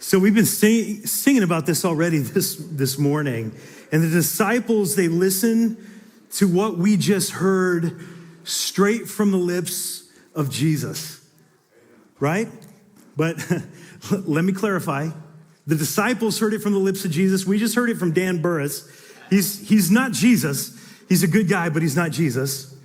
So we've been singing about this already this morning. And the disciples, they listen to what we just heard straight from the lips of Jesus, right? But let me clarify. The disciples heard it from the lips of Jesus. We just heard it from Dan Burris. He's not Jesus. He's a good guy, but he's not Jesus.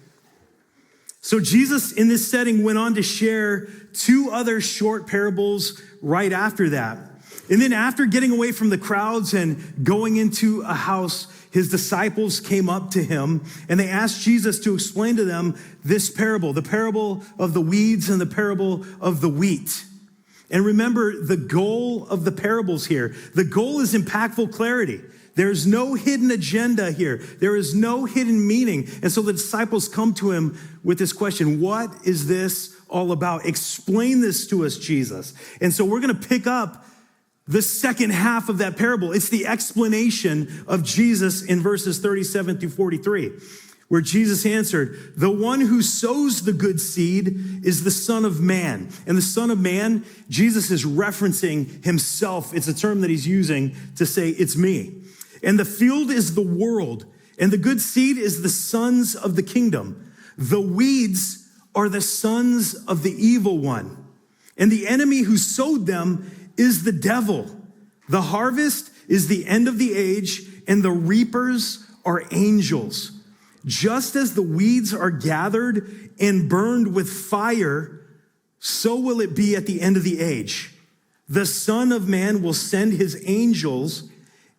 So Jesus in this setting went on to share two other short parables right after that. And then after getting away from the crowds and going into a house, his disciples came up to him and they asked Jesus to explain to them this parable, the parable of the weeds and the parable of the wheat. And remember the goal of the parables here. The goal is impactful clarity. There's no hidden agenda here. There is no hidden meaning. And so the disciples come to him with this question, what is this all about? Explain this to us, Jesus. And so we're going to pick up the second half of that parable. It's the explanation of Jesus in verses 37 through 43, where Jesus answered, the one who sows the good seed is the Son of Man. And the Son of Man, Jesus is referencing himself. It's a term that he's using to say, it's me. And the field is the world, and the good seed is the sons of the kingdom. The weeds are the sons of the evil one. And the enemy who sowed them is the devil. The harvest is the end of the age, and the reapers are angels. Just as the weeds are gathered and burned with fire, so will it be at the end of the age. The Son of Man will send his angels,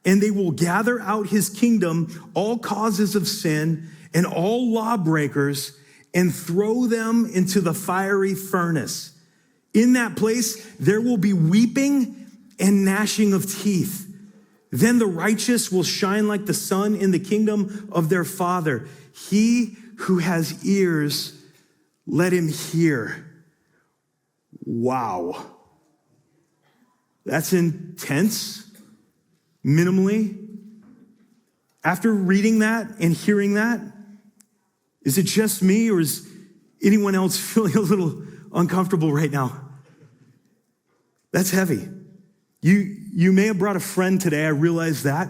and they will gather out his kingdom, all causes of sin and all lawbreakers, and throw them into the fiery furnace. In that place, there will be weeping and gnashing of teeth. Then the righteous will shine like the sun in the kingdom of their Father. He who has ears, let him hear. Wow. That's intense, minimally. After reading that and hearing that, is it just me or is anyone else feeling a little uncomfortable right now? That's heavy. You may have brought a friend today, I realize that.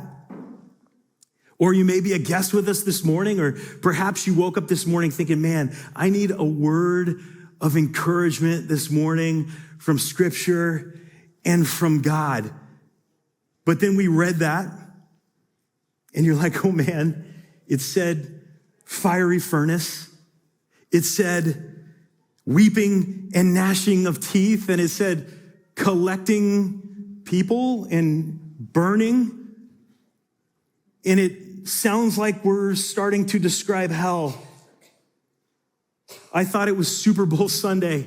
Or you may be a guest with us this morning, or perhaps you woke up this morning thinking, man, I need a word of encouragement this morning from Scripture and from God. But then we read that, and you're like, oh man, it said fiery furnace. It said weeping and gnashing of teeth, and it said collecting people and burning. And it sounds like we're starting to describe hell. I thought it was Super Bowl Sunday,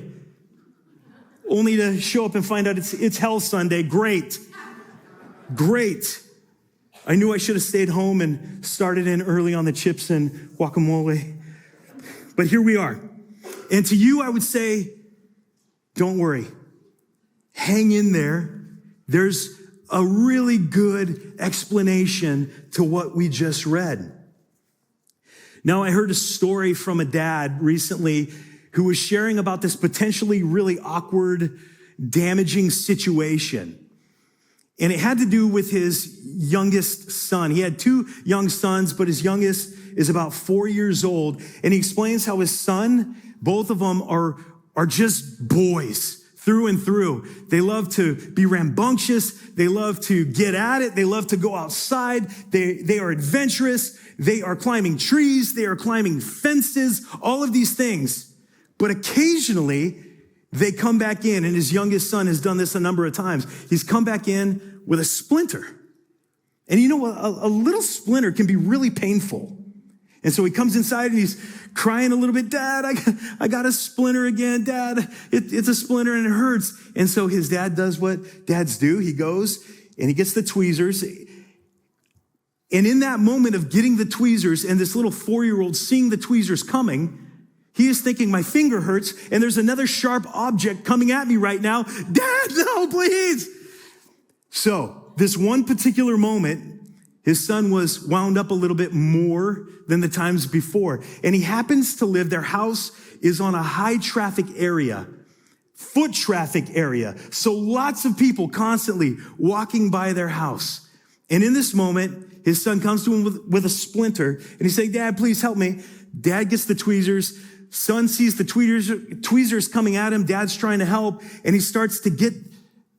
only to show up and find out it's Hell Sunday. Great. I knew I should have stayed home and started in early on the chips and guacamole. But here we are. And to you, I would say, don't worry. Hang in there. There's a really good explanation to what we just read. Now, I heard a story from a dad recently who was sharing about this potentially really awkward, damaging situation. And it had to do with his youngest son. He had two young sons, but his youngest is about 4 years old. And he explains how his son, both of them are just boys through and through. They love to be rambunctious. They love to get at it. They love to go outside. They are adventurous. They are climbing trees. They are climbing fences, all of these things. But occasionally they come back in, and his youngest son has done this a number of times. He's come back in with a splinter. And you know what? A little splinter can be really painful. And so he comes inside and he's crying a little bit, Dad, I got a splinter again, Dad. It's a splinter and it hurts. And so his dad does what dads do. He goes and he gets the tweezers. And in that moment of getting the tweezers and this little 4-year-old seeing the tweezers coming, he is thinking, my finger hurts and there's another sharp object coming at me right now. Dad, no, please. So this one particular moment, his son was wound up a little bit more than the times before. And he happens to live, their house is on a high traffic area. foot traffic area. So lots of people constantly walking by their house. And in this moment, his son comes to him with a splinter, and he's saying, Dad, please help me. Dad gets the tweezers. Son sees the tweezers coming at him. Dad's trying to help, and he starts to get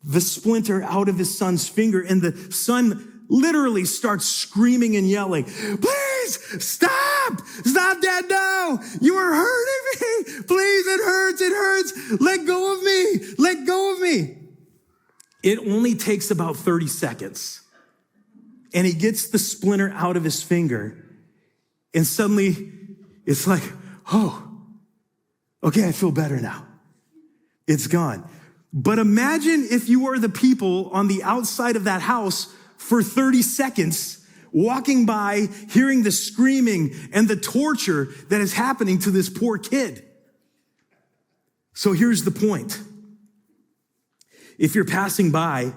the splinter out of his son's finger, and the son literally starts screaming and yelling, please, stop, Dad, no, you are hurting me, please, it hurts, let go of me. It only takes about 30 seconds, and he gets the splinter out of his finger, and suddenly it's like, oh, okay, I feel better now. It's gone. But imagine if you were the people on the outside of that house for 30 seconds, walking by, hearing the screaming and the torture that is happening to this poor kid. So here's the point. If you're passing by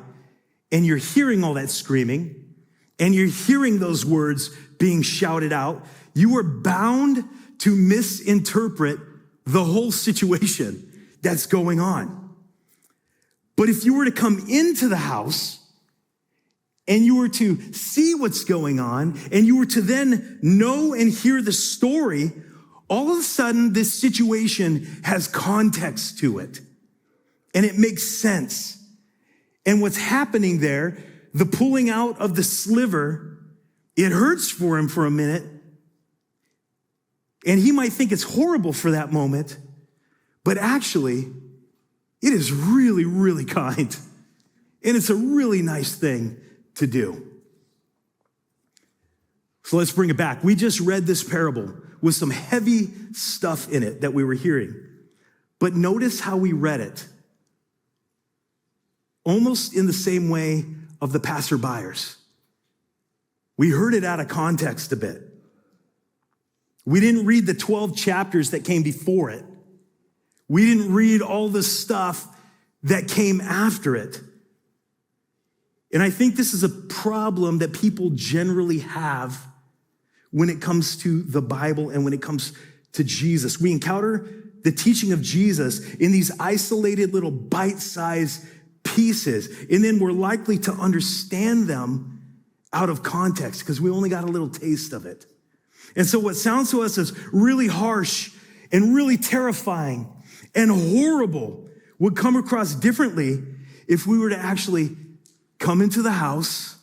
and you're hearing all that screaming and you're hearing those words being shouted out, you are bound to misinterpret the whole situation that's going on. But if you were to come into the house and you were to see what's going on and you were to then know and hear the story, all of a sudden this situation has context to it and it makes sense. And what's happening there, the pulling out of the sliver, it hurts for him for a minute. And he might think it's horrible for that moment, but actually, it is really, really kind. And it's a really nice thing to do. So let's bring it back. We just read this parable with some heavy stuff in it that we were hearing. But notice how we read it. Almost in the same way of the passerbyers. We heard it out of context a bit. We didn't read the 12 chapters that came before it. We didn't read all the stuff that came after it. And I think this is a problem that people generally have when it comes to the Bible and when it comes to Jesus. We encounter the teaching of Jesus in these isolated little bite-sized pieces, and then we're likely to understand them out of context because we only got a little taste of it. And so what sounds to us as really harsh and really terrifying and horrible would come across differently if we were to actually come into the house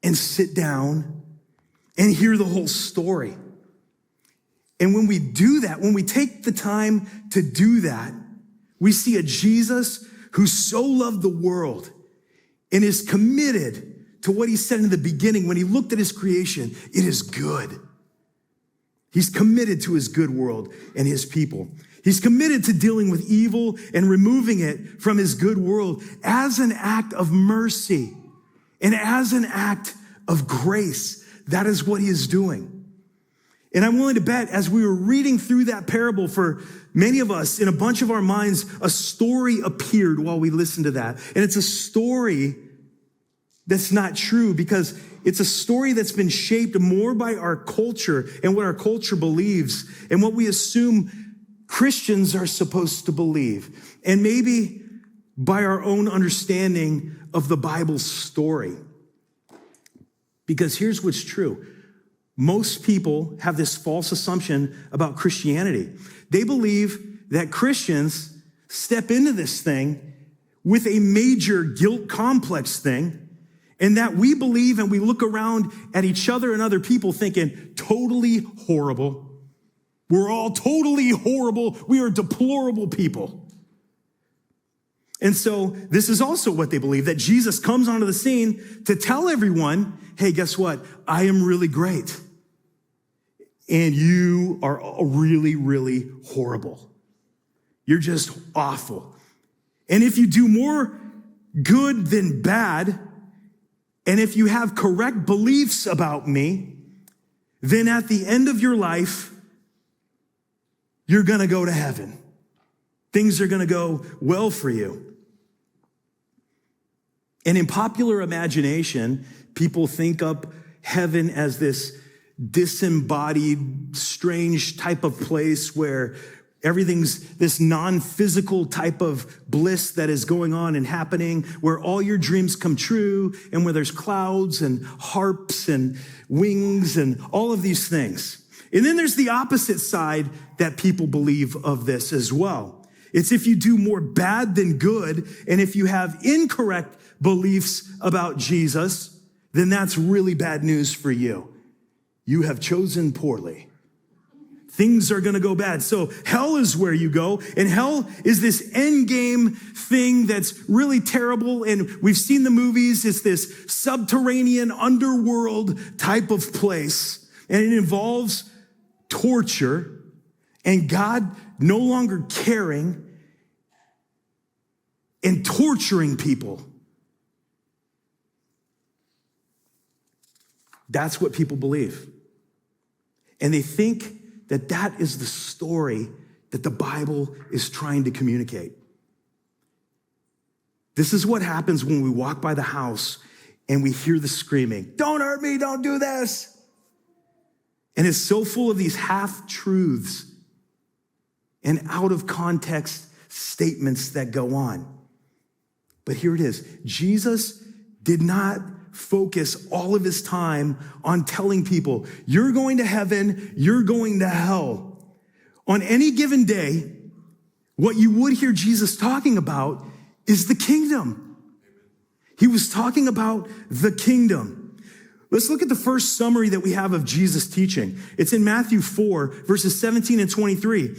and sit down and hear the whole story. And when we do that, when we take the time to do that, we see a Jesus who so loved the world and is committed to what he said in the beginning when he looked at his creation. It is good. He's committed to his good world and his people. He's committed to dealing with evil and removing it from his good world as an act of mercy and as an act of grace. That is what he is doing. And I'm willing to bet as we were reading through that parable, for many of us, in a bunch of our minds, a story appeared while we listened to that. And it's a story that's not true because it's a story that's been shaped more by our culture and what our culture believes and what we assume Christians are supposed to believe, and maybe by our own understanding of the Bible's story. Because here's what's true. Most people have this false assumption about Christianity. They believe that Christians step into this thing with a major guilt complex thing, and that we believe and we look around at each other and other people thinking, totally horrible. We're all totally horrible. We are deplorable people. And so this is also what they believe, that Jesus comes onto the scene to tell everyone, hey, guess what? I am really great. And you are really, really horrible. You're just awful. And if you do more good than bad, and if you have correct beliefs about me, then at the end of your life, you're going to go to heaven. Things are going to go well for you. And in popular imagination, people think up heaven as this disembodied, strange type of place where Everything's this non-physical type of bliss that is going on and happening where all your dreams come true and where there's clouds and harps and wings and all of these things. And then there's the opposite side that people believe of this as well. It's if you do more bad than good, and if you have incorrect beliefs about Jesus, then that's really bad news for you. You have chosen poorly. Things are going to go bad. So hell is where you go. And hell is this end game thing that's really terrible. And we've seen the movies. It's this subterranean underworld type of place. And it involves torture and God no longer caring and torturing people. That's what people believe. And they think that that is the story that the Bible is trying to communicate. This is what happens when we walk by the house and we hear the screaming, "Don't hurt me, don't do this." And it's so full of these half-truths and out of context statements that go on. But here it is. Jesus did not focus all of his time on telling people, you're going to heaven, you're going to hell. On any given day, what you would hear Jesus talking about is the kingdom. He was talking about the kingdom. Let's look at the first summary that we have of Jesus' teaching. It's in Matthew 4, verses 17 and 23.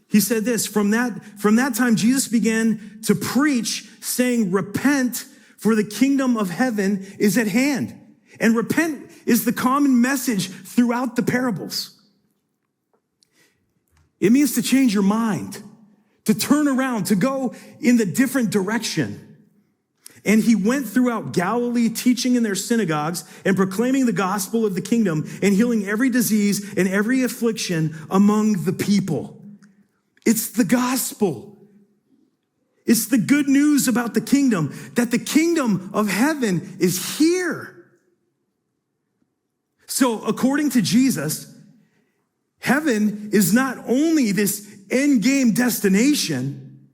He said this, from that time, Jesus began to preach, saying, repent, for the kingdom of heaven is at hand. And repent is the common message throughout the parables. It means to change your mind, to turn around, to go in the different direction. And he went throughout Galilee, teaching in their synagogues and proclaiming the gospel of the kingdom and healing every disease and every affliction among the people. It's the gospel. It's the good news about the kingdom, that the kingdom of heaven is here. So according to Jesus, heaven is not only this end game destination,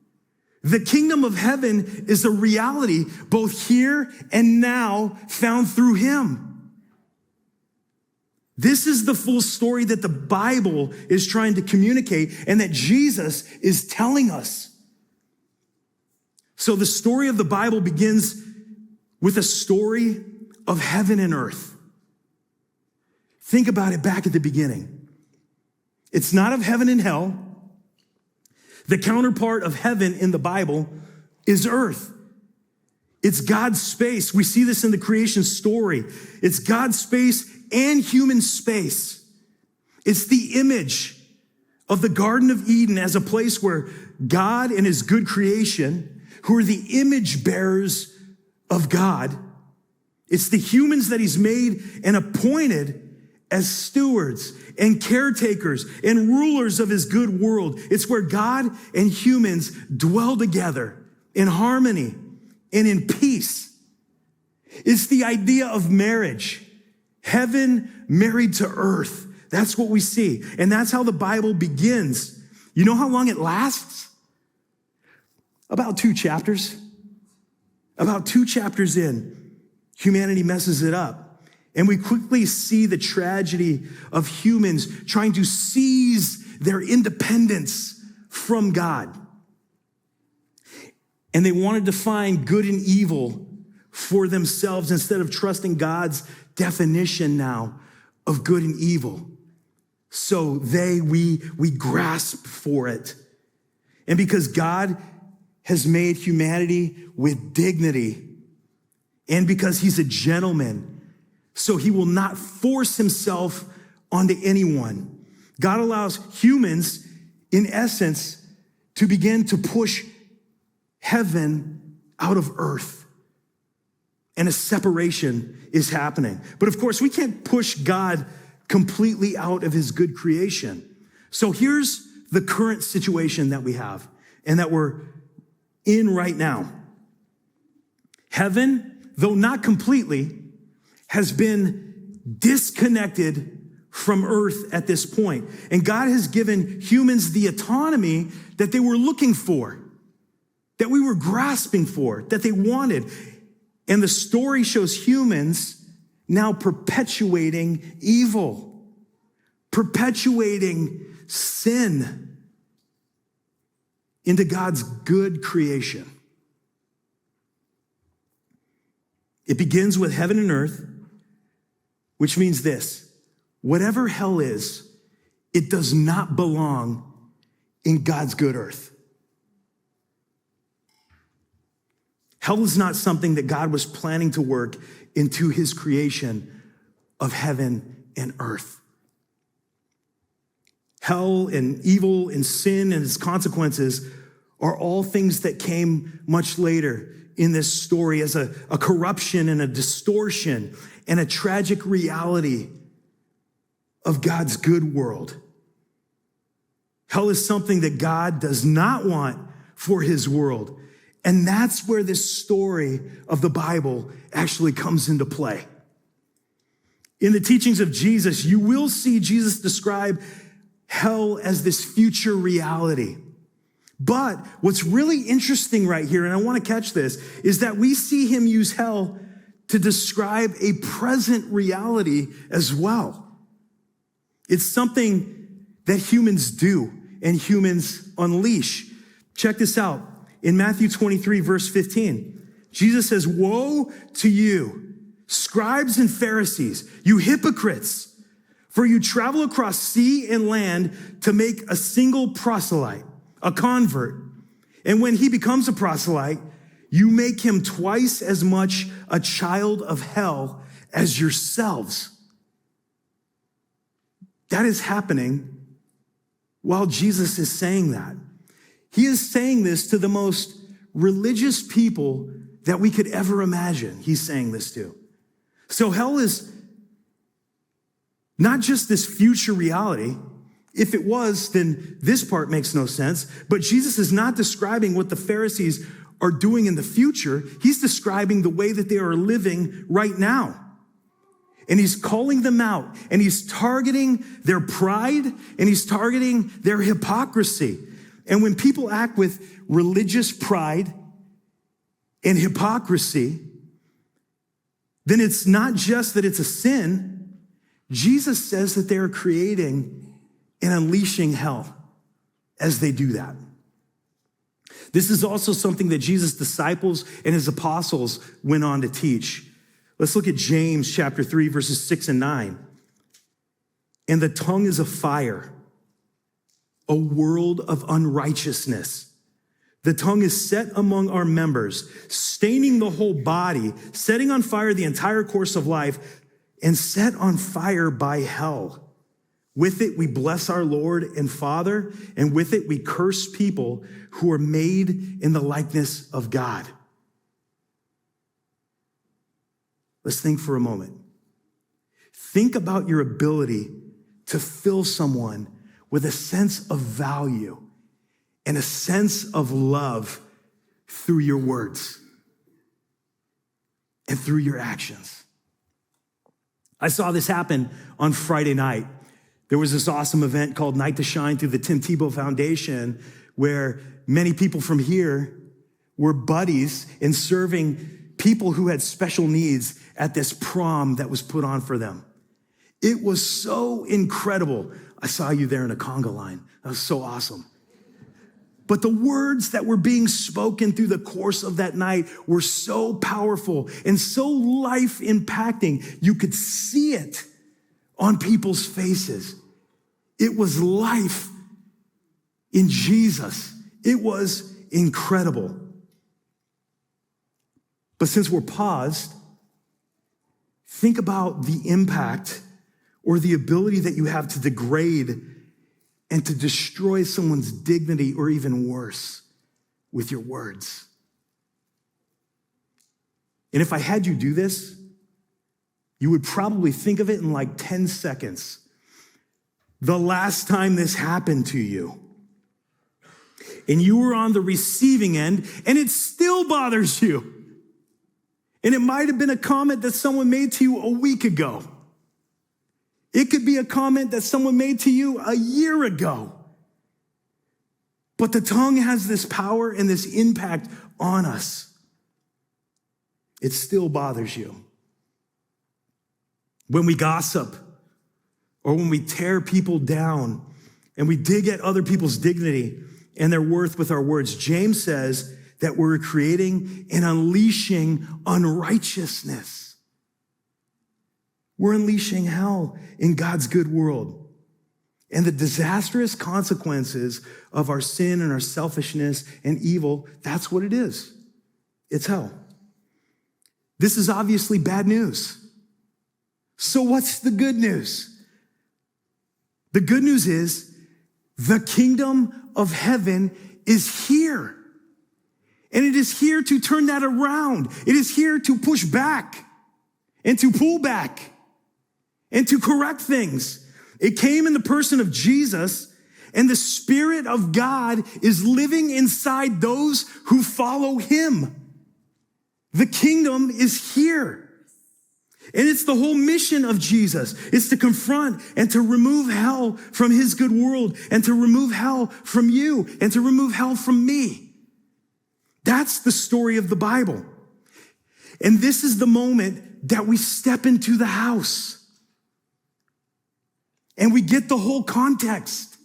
the kingdom of heaven is a reality both here and now found through him. This is the full story that the Bible is trying to communicate and that Jesus is telling us. So the story of the Bible begins with a story of heaven and earth. Think about it back at the beginning. It's not of heaven and hell. The counterpart of heaven in the Bible is earth. It's God's space. We see this in the creation story. It's God's space and human space. It's the image of the Garden of Eden as a place where God and his good creation, who are the image bearers of God, it's the humans that he's made and appointed as stewards and caretakers and rulers of his good world. It's where God and humans dwell together in harmony and in peace. It's the idea of marriage, heaven married to earth. That's what we see. And that's how the Bible begins. You know how long it lasts? About 2 chapters. About 2 chapters in, humanity messes it up. And we quickly see the tragedy of humans trying to seize their independence from God. And they wanted to find good and evil for themselves instead of trusting God's definition now of good and evil. So we grasp for it. And because God has made humanity with dignity, and because he's a gentleman, so he will not force himself onto anyone. God allows humans, in essence, to begin to push heaven out of earth. And a separation is happening. But of course, we can't push God completely out of his good creation. So here's the current situation that we have and that we're in right now. Heaven, though not completely, has been disconnected from earth at this point. And God has given humans the autonomy that they were looking for, that we were grasping for, that they wanted. And the story shows humans now perpetuating evil, perpetuating sin into God's good creation. It begins with heaven and earth, which means this: whatever hell is, it does not belong in God's good earth. Hell is not something that God was planning to work into his creation of heaven and earth. Hell and evil and sin and its consequences are all things that came much later in this story as a corruption and a distortion and a tragic reality of God's good world. Hell is something that God does not want for his world. And that's where this story of the Bible actually comes into play. In the teachings of Jesus, you will see Jesus describe hell as this future reality. But what's really interesting right here, and I want to catch this, is that we see him use hell to describe a present reality as well. It's something that humans do and humans unleash. Check this out. In Matthew 23, verse 15, Jesus says, "Woe to you, scribes and Pharisees, you hypocrites, for you travel across sea and land to make a single proselyte, a convert. And when he becomes a proselyte, you make him twice as much a child of hell as yourselves." That is happening while Jesus is saying that. He is saying this to the most religious people that we could ever imagine. He's saying this to. So hell is not just this future reality. If it was, then this part makes no sense. But Jesus is not describing what the Pharisees are doing in the future. He's describing the way that they are living right now. And he's calling them out, and he's targeting their pride, and he's targeting their hypocrisy. And when people act with religious pride and hypocrisy, then it's not just that it's a sin. Jesus says that they are creating and unleashing hell as they do that. This is also something that Jesus' disciples and his apostles went on to teach. Let's look at James chapter 3, verses 6 and 9. "And the tongue is a fire, a world of unrighteousness. The tongue is set among our members, staining the whole body, setting on fire the entire course of life, and set on fire by hell. With it we bless our Lord and Father, and with it we curse people who are made in the likeness of God." Let's think for a moment. Think about your ability to fill someone with a sense of value and a sense of love through your words and through your actions. I saw this happen on Friday night. There was this awesome event called Night to Shine through the Tim Tebow Foundation, where many people from here were buddies in serving people who had special needs at this prom that was put on for them. It was so incredible. I saw you there in a conga line. That was so awesome. But the words that were being spoken through the course of that night were so powerful and so life-impacting. You could see it on people's faces. It was life in Jesus. It was incredible. But since we're paused, think about the impact or the ability that you have to degrade and to destroy someone's dignity, or even worse, with your words. And if I had you do this, you would probably think of it in like 10 seconds. The last time this happened to you, and you were on the receiving end, and it still bothers you. And it might have been a comment that someone made to you a week ago. It could be a comment that someone made to you a year ago. But the tongue has this power and this impact on us. It still bothers you. When we gossip or when we tear people down and we dig at other people's dignity and their worth with our words, James says that we're creating and unleashing unrighteousness. We're unleashing hell in God's good world. And the disastrous consequences of our sin and our selfishness and evil, that's what it is. It's hell. This is obviously bad news. So what's the good news? The good news is the kingdom of heaven is here. And it is here to turn that around. It is here to push back and to pull back and to correct things. It came in the person of Jesus, and the Spirit of God is living inside those who follow him. The kingdom is here. And it's the whole mission of Jesus. It's to confront and to remove hell from his good world, and to remove hell from you, and to remove hell from me. That's the story of the Bible. And this is the moment that we step into the house. And we get the whole context.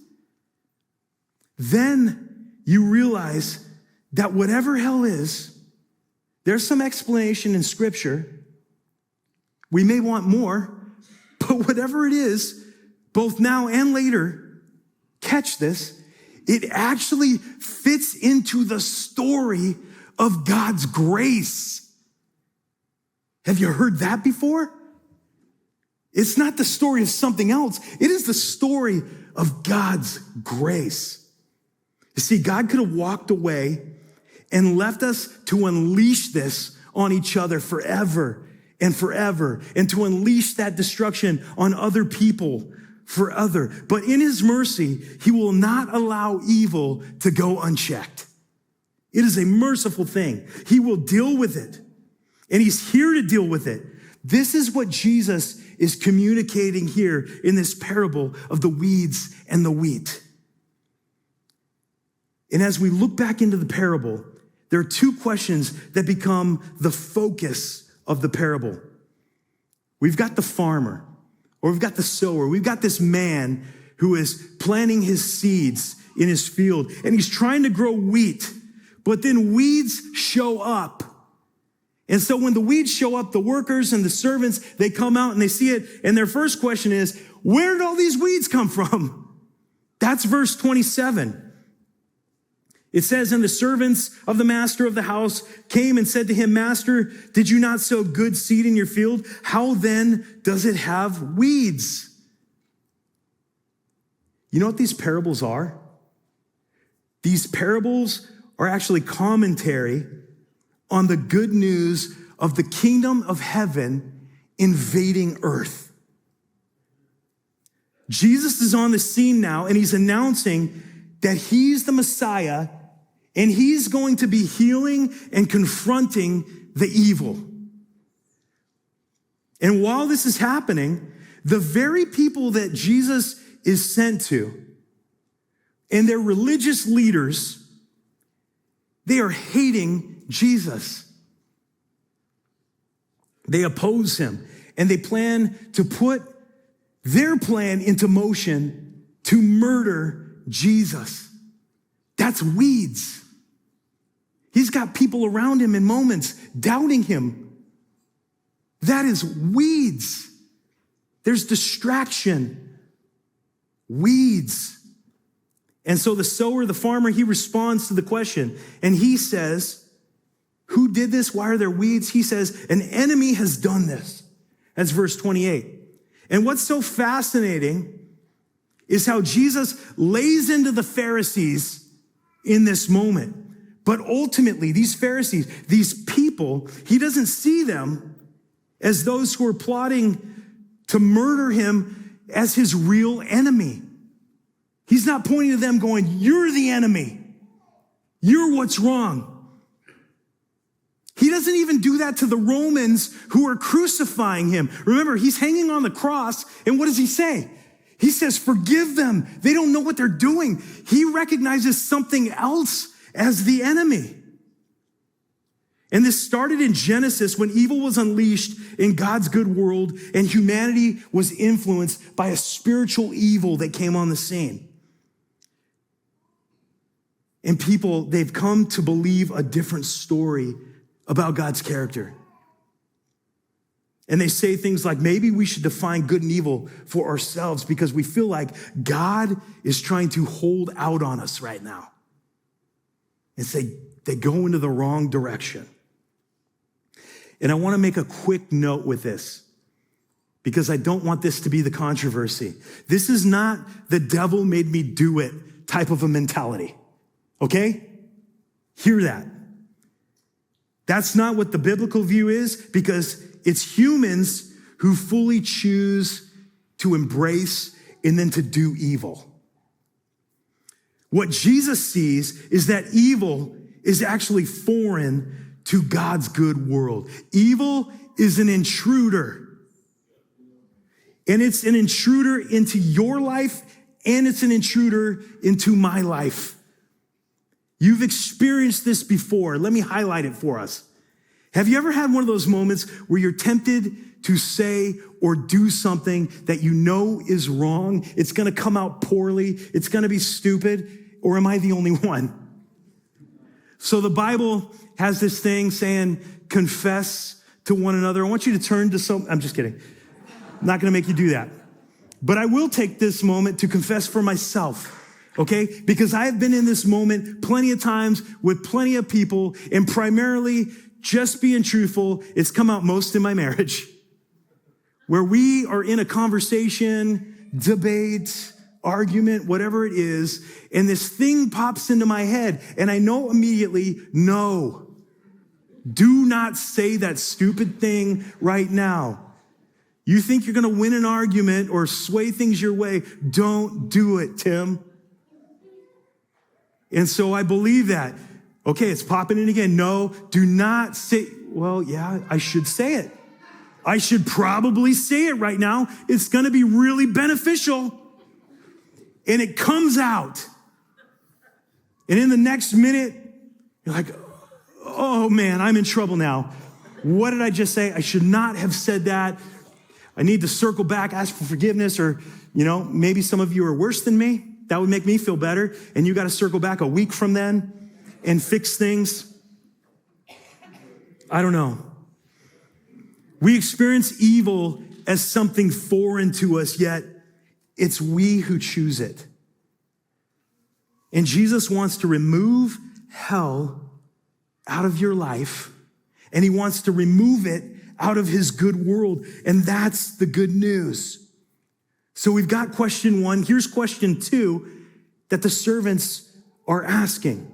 Then you realize that whatever hell is, there's some explanation in Scripture. We may want more, but whatever it is, both now and later, catch this, it actually fits into the story of God's grace. Have you heard that before? It's not the story of something else. It is the story of God's grace. You see, God could have walked away and left us to unleash this on each other forever and forever, and to unleash that destruction on other people forever. But in his mercy, he will not allow evil to go unchecked. It is a merciful thing. He will deal with it, and he's here to deal with it. This is what Jesus is communicating here in this parable of the weeds and the wheat. And as we look back into the parable, there are two questions that become the focus of the parable. We've got the farmer, or we've got the sower. We've got this man who is planting his seeds in his field, and he's trying to grow wheat, but then weeds show up. And so when the weeds show up, the workers and the servants, they come out and they see it. And their first question is, where did all these weeds come from? That's verse 27. It says, and the servants of the master of the house came and said to him, Master, did you not sow good seed in your field? How then does it have weeds? You know what these parables are? These parables are actually commentary on the good news of the kingdom of heaven invading earth. Jesus is on the scene now, and he's announcing that he's the Messiah, and he's going to be healing and confronting the evil. And while this is happening, the very people that Jesus is sent to and their religious leaders, they are hating Jesus. They oppose him, and they plan to put their plan into motion to murder Jesus. That's weeds. He's got people around him in moments doubting him. That is weeds. There's distraction. Weeds. And so the sower, the farmer, he responds to the question, and he says, who did this? Why are there weeds? He says, an enemy has done this. That's verse 28. And what's so fascinating is how Jesus lays into the Pharisees in this moment. But ultimately, these Pharisees, these people, he doesn't see them as those who are plotting to murder him as his real enemy. He's not pointing to them going, you're the enemy. You're what's wrong. He doesn't doesn't even do that to the Romans who are crucifying him. Remember, he's hanging on the cross, and what does he say? He says, forgive them. They don't know what they're doing. He recognizes something else as the enemy. And this started in Genesis when evil was unleashed in God's good world and humanity was influenced by a spiritual evil that came on the scene. And people, they've come to believe a different story about God's character. And they say things like, maybe we should define good and evil for ourselves because we feel like God is trying to hold out on us right now. And say they go into the wrong direction. And I want to make a quick note with this because I don't want this to be the controversy. This is not the devil made me do it type of a mentality. Okay? Hear that. That's not what the biblical view is because it's humans who fully choose to embrace and then to do evil. What Jesus sees is that evil is actually foreign to God's good world. Evil is an intruder. And it's an intruder into your life and it's an intruder into my life. You've experienced this before. Let me highlight it for us. Have you ever had one of those moments where you're tempted to say or do something that you know is wrong? It's going to come out poorly. It's going to be stupid. Or am I the only one? So the Bible has this thing saying, confess to one another. I want you to turn to I'm just kidding. I'm not going to make you do that. But I will take this moment to confess for myself. Okay? Because I have been in this moment plenty of times with plenty of people, and primarily, just being truthful, it's come out most in my marriage, where we are in a conversation, debate, argument, whatever it is, and this thing pops into my head, and I know immediately, no, do not say that stupid thing right now. You think you're going to win an argument or sway things your way, don't do it, Tim. And so I believe that. Okay, it's popping in again. No, do not say, well, yeah, I should say it. I should probably say it right now. It's going to be really beneficial. And it comes out. And in the next minute, you're like, oh man, I'm in trouble now. What did I just say? I should not have said that. I need to circle back, ask for forgiveness, or, maybe some of you are worse than me. That would make me feel better. And you got to circle back a week from then and fix things. I don't know. We experience evil as something foreign to us, yet it's we who choose it. And Jesus wants to remove hell out of your life, and he wants to remove it out of his good world. And that's the good news. So we've got question 1. Here's question 2 that the servants are asking.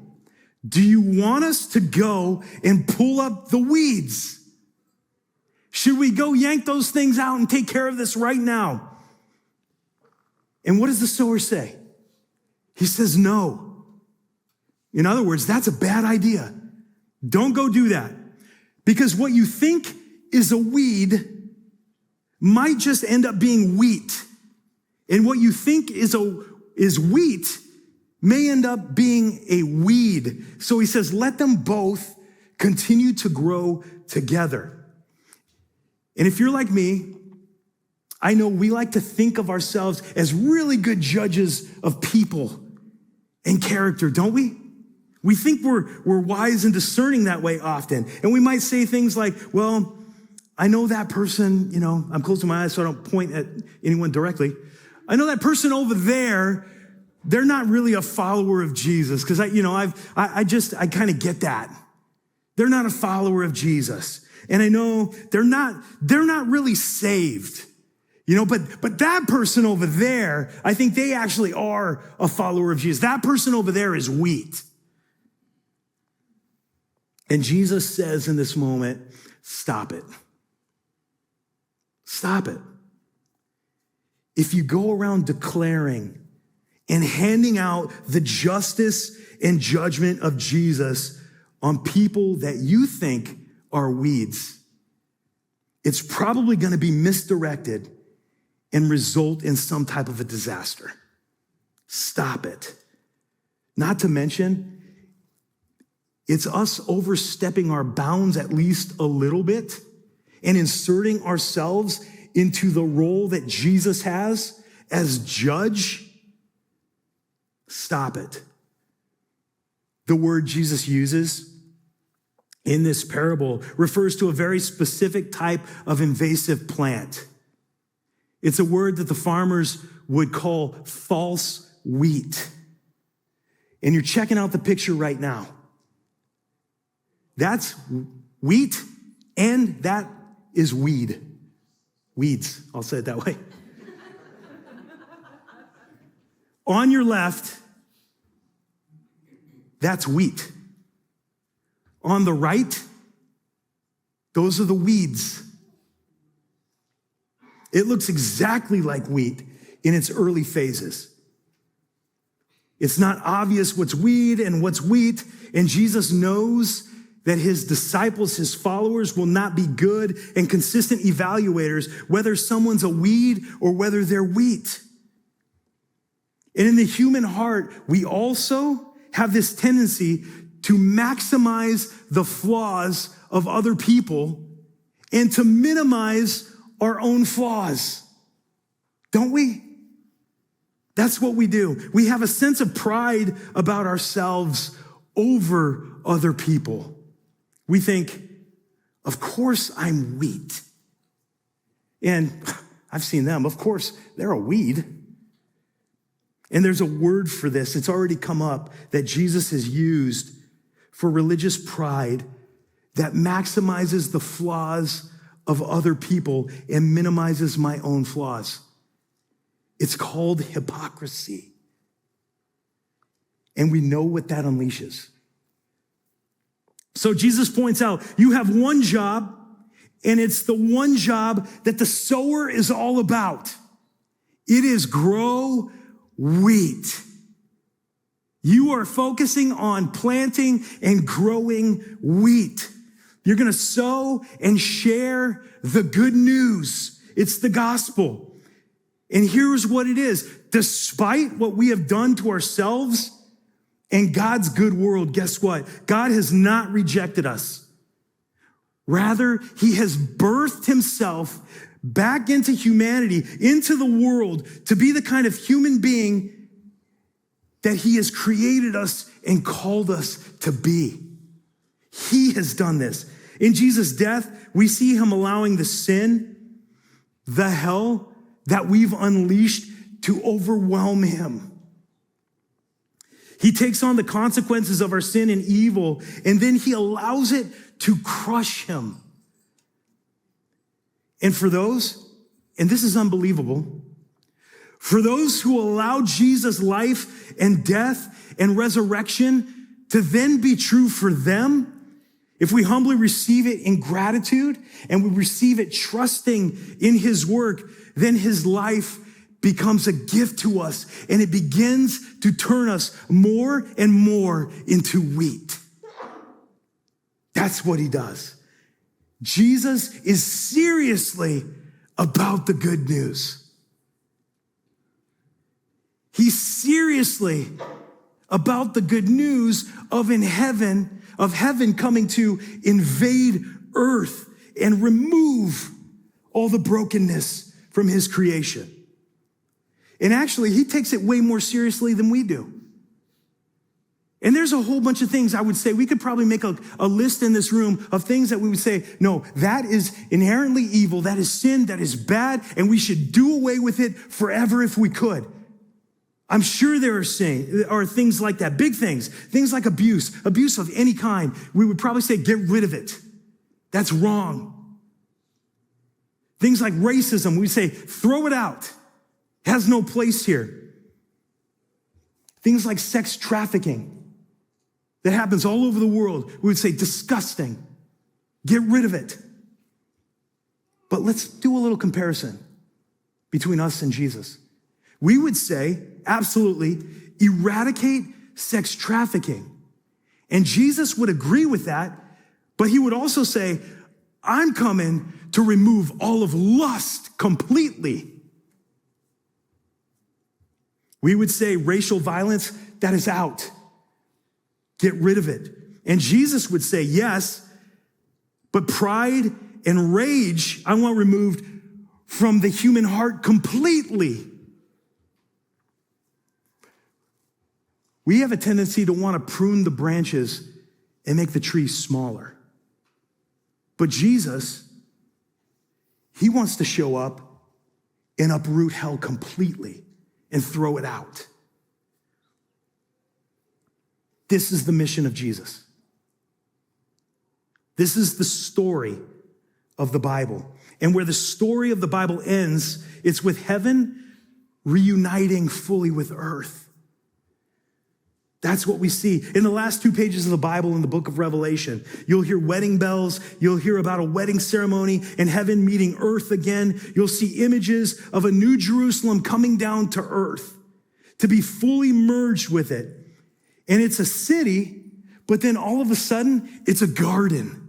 Do you want us to go and pull up the weeds? Should we go yank those things out and take care of this right now? And what does the sower say? He says no. In other words, that's a bad idea. Don't go do that. Because what you think is a weed might just end up being wheat. And what you think is wheat may end up being a weed. So he says, let them both continue to grow together. And if you're like me, I know we like to think of ourselves as really good judges of people and character, don't we? We think we're wise and discerning that way often. And we might say things like, well, I know that person, I'm closing my eyes so I don't point at anyone directly. I know that person over there, they're not really a follower of Jesus because I kind of get that. They're not a follower of Jesus. And I know they're not really saved. But that person over there, I think they actually are a follower of Jesus. That person over there is wheat. And Jesus says in this moment, stop it. Stop it. If you go around declaring and handing out the justice and judgment of Jesus on people that you think are weeds, it's probably going to be misdirected and result in some type of a disaster. Stop it. Not to mention, it's us overstepping our bounds at least a little bit and inserting ourselves into the role that Jesus has as judge. Stop it. The word Jesus uses in this parable refers to a very specific type of invasive plant. It's a word that the farmers would call false wheat. And you're checking out the picture right now. That's wheat and that is weed. Weeds, I'll say it that way. On your left, that's wheat. On the right, those are the weeds. It looks exactly like wheat in its early phases. It's not obvious what's weed and what's wheat, and Jesus knows that his disciples, his followers, will not be good and consistent evaluators whether someone's a weed or whether they're wheat. And in the human heart, we also have this tendency to maximize the flaws of other people and to minimize our own flaws. Don't we? That's what we do. We have a sense of pride about ourselves over other people. We think, of course I'm wheat. And I've seen them. Of course, they're a weed. And there's a word for this. It's already come up that Jesus has used for religious pride that maximizes the flaws of other people and minimizes my own flaws. It's called hypocrisy. And we know what that unleashes. So Jesus points out, you have one job, and it's the one job that the sower is all about. It is grow wheat. You are focusing on planting and growing wheat. You're going to sow and share the good news. It's the gospel. And here's what it is. Despite what we have done to ourselves and God's good world, guess what? God has not rejected us. Rather, he has birthed himself back into humanity, into the world, to be the kind of human being that he has created us and called us to be. He has done this. In Jesus' death, we see him allowing the sin, the hell that we've unleashed to overwhelm him. He takes on the consequences of our sin and evil, and then he allows it to crush him. And for those, and this is unbelievable, for those who allow Jesus' life and death and resurrection to then be true for them, if we humbly receive it in gratitude and we receive it trusting in his work, then his life becomes a gift to us, and it begins to turn us more and more into wheat. That's what he does. Jesus is seriously about the good news. He's seriously about the good news of heaven coming to invade earth and remove all the brokenness from his creation. And actually, he takes it way more seriously than we do. And there's a whole bunch of things I would say. We could probably make a list in this room of things that we would say, no, that is inherently evil, that is sin, that is bad, and we should do away with it forever if we could. I'm sure there are things like that, big things like abuse of any kind. We would probably say, get rid of it. That's wrong. Things like racism, we say, throw it out. It has no place here. Things like sex trafficking that happens all over the world, we would say, disgusting. Get rid of it. But let's do a little comparison between us and Jesus. We would say, absolutely, eradicate sex trafficking. And Jesus would agree with that, But he would also say, I'm coming to remove all of lust completely. We would say racial violence, that is out. Get rid of it. And Jesus would say, yes, but pride and rage, I want removed from the human heart completely. We have a tendency to want to prune the branches and make the tree smaller. But Jesus, he wants to show up and uproot hell completely and throw it out. This is the mission of Jesus. This is the story of the Bible. And where the story of the Bible ends, it's with heaven reuniting fully with earth. That's what we see. In the last 2 pages of the Bible in the book of Revelation, you'll hear wedding bells. You'll hear about a wedding ceremony and heaven meeting earth again. You'll see images of a new Jerusalem coming down to earth to be fully merged with it. And it's a city, but then all of a sudden, it's a garden.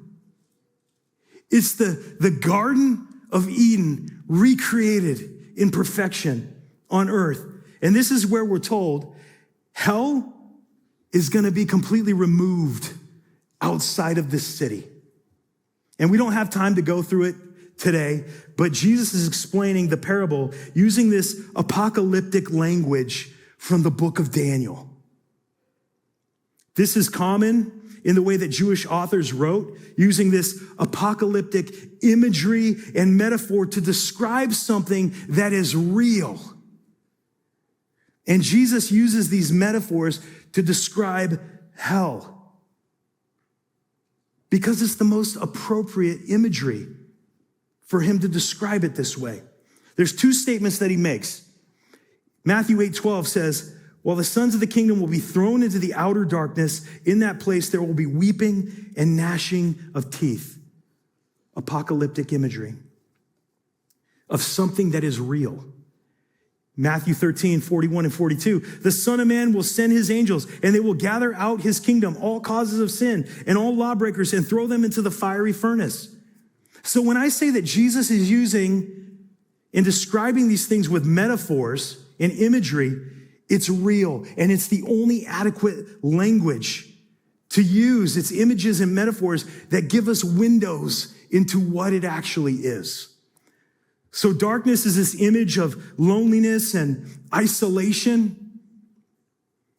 It's the Garden of Eden recreated in perfection on earth. And this is where we're told hell is going to be completely removed outside of this city. And we don't have time to go through it today, but Jesus is explaining the parable using this apocalyptic language from the book of Daniel. This is common in the way that Jewish authors wrote, using this apocalyptic imagery and metaphor to describe something that is real. And Jesus uses these metaphors to describe hell because it's the most appropriate imagery for him to describe it this way. There's 2 statements that he makes. Matthew 8:12 says, while the sons of the kingdom will be thrown into the outer darkness, in that place there will be weeping and gnashing of teeth. Apocalyptic imagery of something that is real. Matthew 13:41 and 42. The Son of Man will send his angels, and they will gather out his kingdom, all causes of sin and all lawbreakers, and throw them into the fiery furnace. So when I say that Jesus is using and describing these things with metaphors and imagery, it's real, and it's the only adequate language to use. It's images and metaphors that give us windows into what it actually is. So darkness is this image of loneliness and isolation.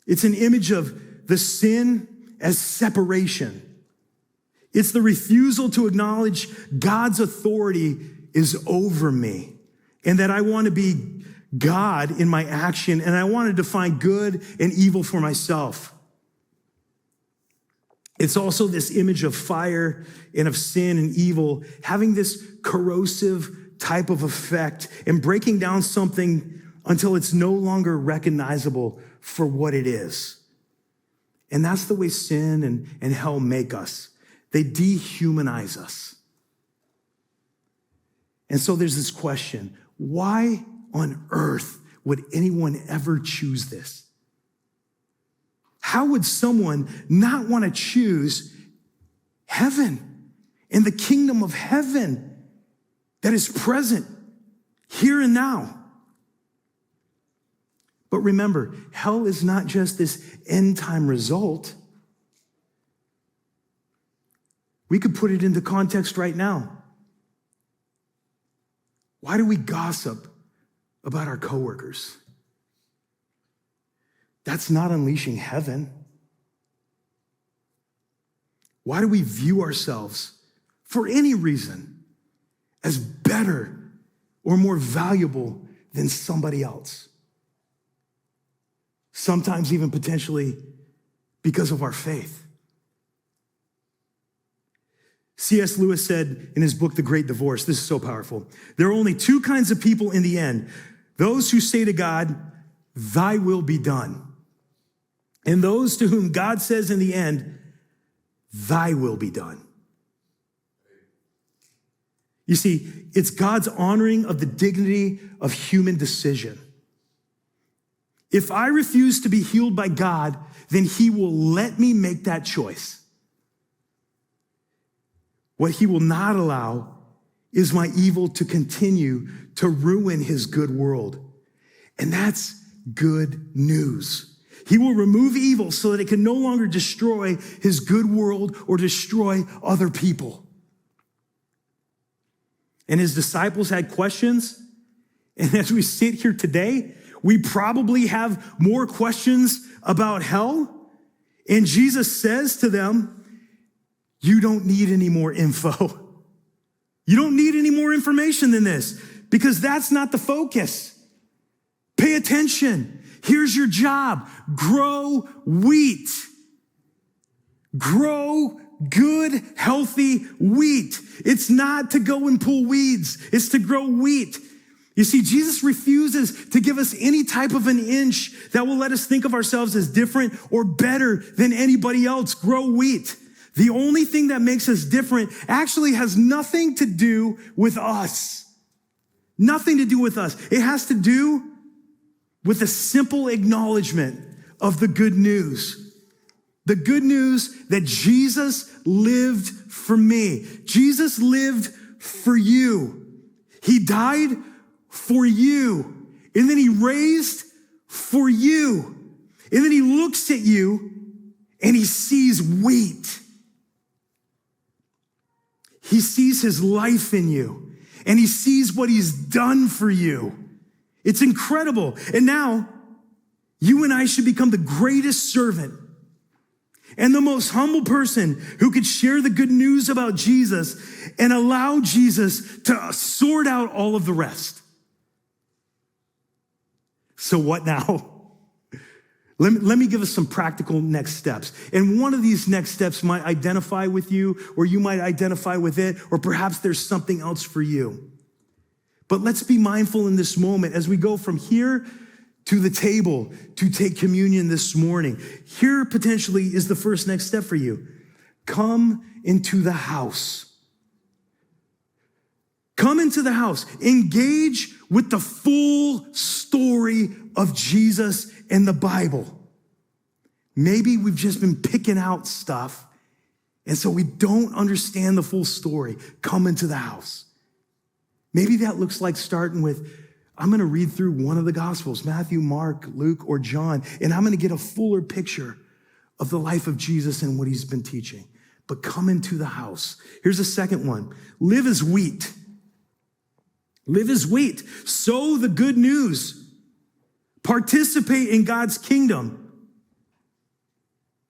It's an image of the sin as separation. It's the refusal to acknowledge God's authority is over me and that I want to be God in my action, and I want to define good and evil for myself. It's also this image of fire and of sin and evil having this corrosive type of effect and breaking down something until it's no longer recognizable for what it is. And that's the way sin and hell make us. They dehumanize us. And so there's this question, why on earth would anyone ever choose this? How would someone not want to choose heaven and the kingdom of heaven that is present here and now? But remember, hell is not just this end time result. We could put it into context right now. Why do we gossip about our coworkers? That's not unleashing heaven. Why do we view ourselves, for any reason, as better or more valuable than somebody else? Sometimes even potentially because of our faith. C.S. Lewis said in his book, The Great Divorce, this is so powerful. There are only 2 kinds of people in the end. Those who say to God, thy will be done. And those to whom God says in the end, thy will be done. You see, it's God's honoring of the dignity of human decision. If I refuse to be healed by God, then he will let me make that choice. What he will not allow is my evil to continue to ruin his good world. And that's good news. He will remove evil so that it can no longer destroy his good world or destroy other people. And his disciples had questions. And as we sit here today, we probably have more questions about hell. And Jesus says to them, you don't need any more info. You don't need any more information than this, because that's not the focus. Pay attention. Here's your job. Grow wheat. Grow good, healthy wheat. It's not to go and pull weeds. It's to grow wheat. You see, Jesus refuses to give us any type of an inch that will let us think of ourselves as different or better than anybody else. Grow wheat. The only thing that makes us different actually has nothing to do with us. Nothing to do with us. It has to do with a simple acknowledgement of the good news. The good news that Jesus lived for me. Jesus lived for you. He died for you. And then he raised for you. And then he looks at you and he sees wheat. He sees his life in you, and he sees what he's done for you. It's incredible. And now, you and I should become the greatest servant and the most humble person who could share the good news about Jesus and allow Jesus to sort out all of the rest. So what now? Let me give us some practical next steps. And one of these next steps might identify with you, or you might identify with it, or perhaps there's something else for you. But let's be mindful in this moment as we go from here to the table to take communion this morning. Here potentially is the first next step for you. Come into the house. Come into the house. Engage with the full story of Jesus in the Bible. Maybe we've just been picking out stuff, and so we don't understand the full story. Come into the house. Maybe that looks like starting with, I'm going to read through one of the Gospels, Matthew, Mark, Luke, or John, and I'm going to get a fuller picture of the life of Jesus and what he's been teaching. But come into the house. Here's a second one. Live as wheat. Live as wheat. Sow the good news. Participate in God's kingdom.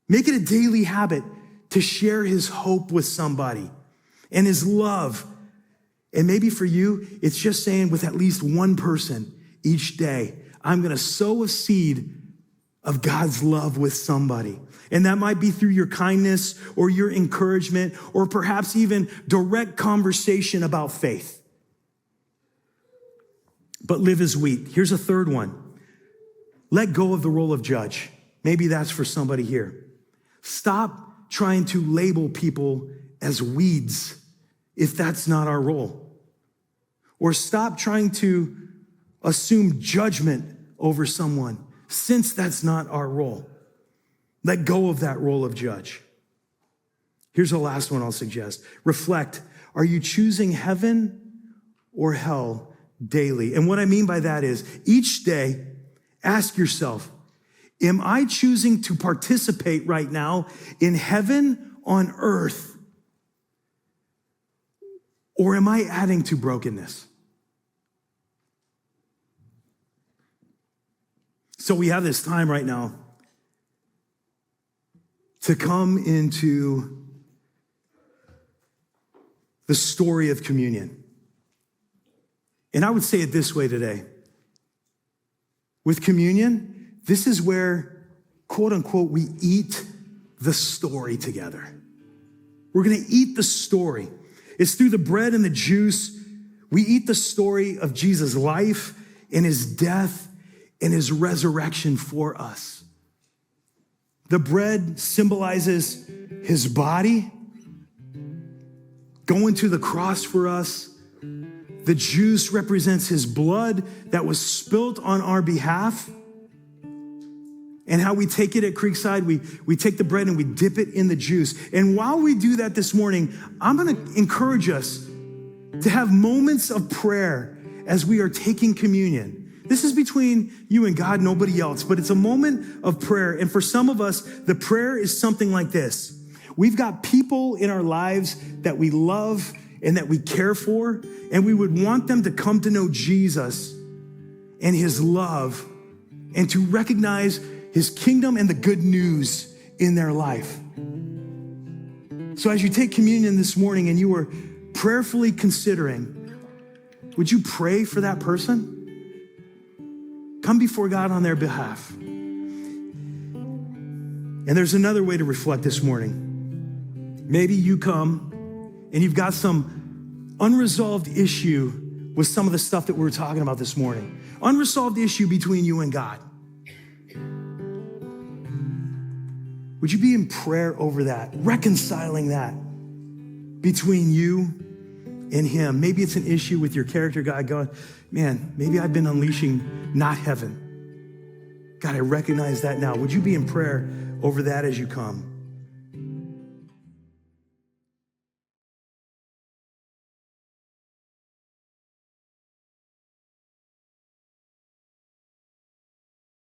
Make it a daily habit to share his hope with somebody and his love. And maybe for you, it's just saying with at least one person each day, I'm going to sow a seed of God's love with somebody. And that might be through your kindness or your encouragement or perhaps even direct conversation about faith. But live as wheat. Here's a third one. Let go of the role of judge. Maybe that's for somebody here. Stop trying to label people as weeds if that's not our role. Or stop trying to assume judgment over someone since that's not our role. Let go of that role of judge. Here's the last one I'll suggest. Reflect. Are you choosing heaven or hell daily? And what I mean by that is each day, ask yourself, am I choosing to participate right now in heaven on earth? Or am I adding to brokenness? So we have this time right now to come into the story of communion. And I would say it this way today. With communion, this is where, quote unquote, we eat the story together. We're going to eat the story. It's through the bread and the juice. We eat the story of Jesus' life and his death and his resurrection for us. The bread symbolizes his body going to the cross for us. The juice represents his blood that was spilt on our behalf. and how we take it at Creekside, we take the bread and we dip it in the juice. And while we do that this morning, I'm gonna encourage us to have moments of prayer as we are taking communion. This is between you and God, nobody else, but it's a moment of prayer. And for some of us, the prayer is something like this. We've got people in our lives that we love and that we care for, and we would want them to come to know Jesus and his love and to recognize his kingdom and the good news in their life. So as you take communion this morning and you are prayerfully considering, would you pray for that person? Come before God on their behalf. And there's another way to reflect this morning. Maybe you come and you've got some unresolved issue with some of the stuff that we're talking about this morning. Unresolved issue between you and God. Would you be in prayer over that, reconciling that between you and him? Maybe it's an issue with your character, God, going, man, maybe I've been unleashing not heaven. God, I recognize that now. Would you be in prayer over that as you come?